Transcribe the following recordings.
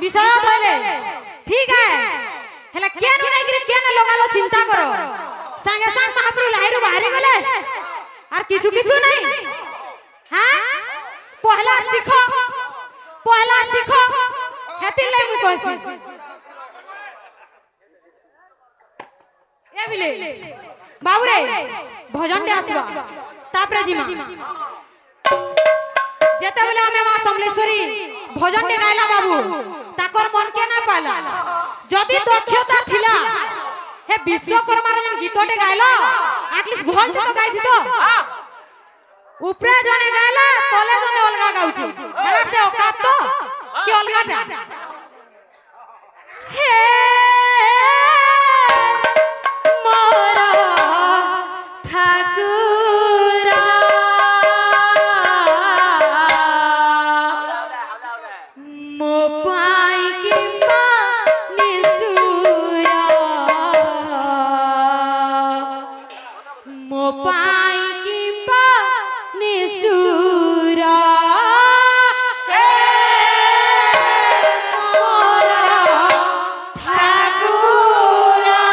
বিষয় ধরে ঠিক আছে হেলা কেন নাই করে কেন লগালো চিন্তা করো সঙ্গে সঙ্গে মহাপ্রভু লাহিরু বাহারি গলে আর কিছু কিছু নাই হ্যাঁ পহলা শিখো হেতি লাই মুই কইছি এ বিলে বাবুরে ভজন দে আসবা তাপরে জিমা যেতে বলে আমি মা সমলেশ্বরী ভজন দে গাইলা বাবু তাকর মন কে না পাইলা যদি দক্ষতা থিলা হে বিশ্বকর্মার যেন গীতটে গাইলো আটলিস্ট ভলতে তো গাই দিত উপরে জনে গাইলা তলে জনে অলগা গাউছি এরা সে অকাত তো কি অলগাটা হে মোর ঠাকুরা মো পাই কিম্বা নিসুরা মো পাই কিম্বা নিসুরা হে মোর ঠাকুরা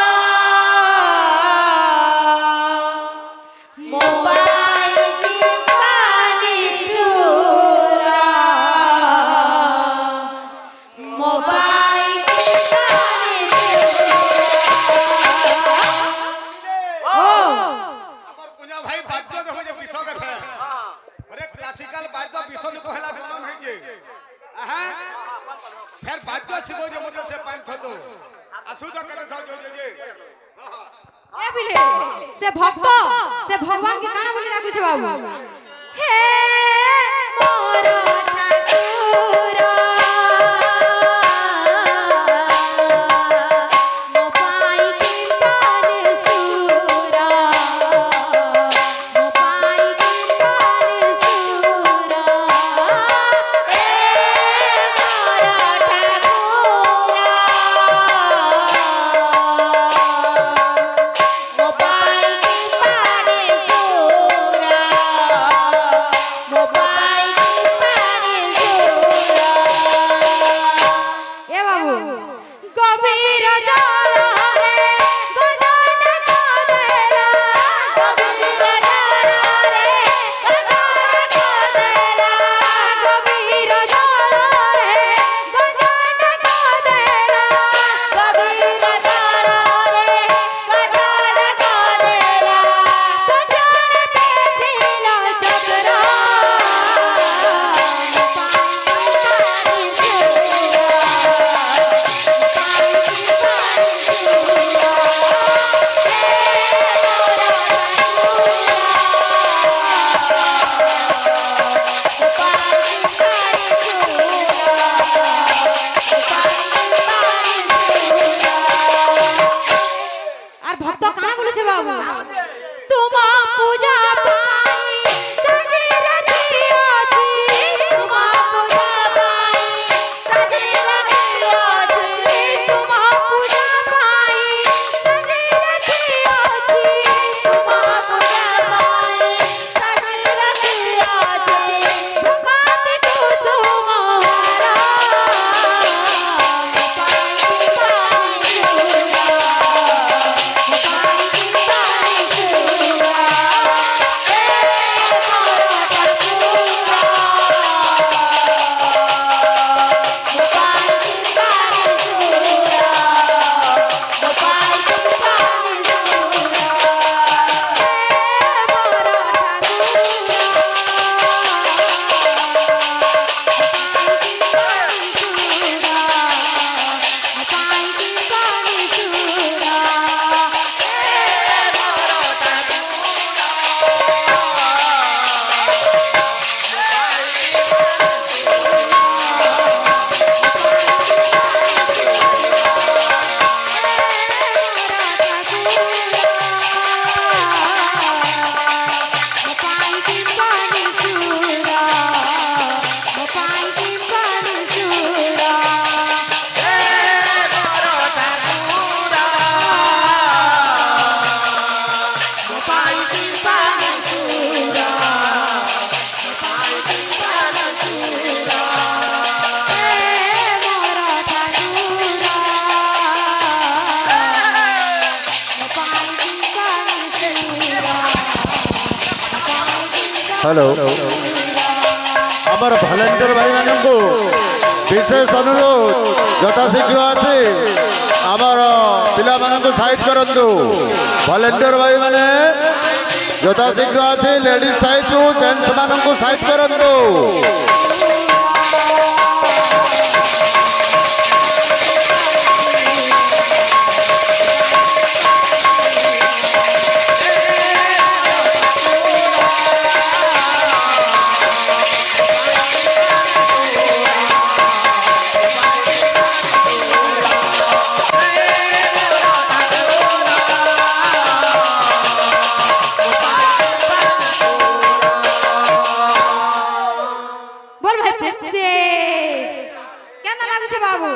মো পাই কিম্বা নিসুরা মোবাইল ও আমার কুഞ്ഞা ভাই বাদ্য দেখো যে বিষ দেখে আরে ক্লাসিক্যাল বাদ্য বিষ নি পহলা বেলন হই যে আহা ফের বাদ্য শিখো যে মধ্যে সে পান থতো আসু তো করে থাও যে এ বিলে সে ভক্ত সে ভগবান কে কানা বলি রাখুছে বাবু হে মোর ঠাকুরা মো পাই কিম্বা নিসুরা মো পাই কিম্বা নিসুরা হে মোর ঠাকুরা মোবাইল কিম্বা নিসুরা মোবাইল কিম্বা নিসুরা हेलो आमर भलेंटियर भाई मानू विशेष अनुरोध यथाशीघ्र आसी आमर पिला मानू साइड करंतु भलेंटियर भाई माने यथाशीघ्र आसी लेडीज साइड रु जेंट्स मानू साइड करंतु बोल भाई प्रेम से क्या ना लागू छे बाबू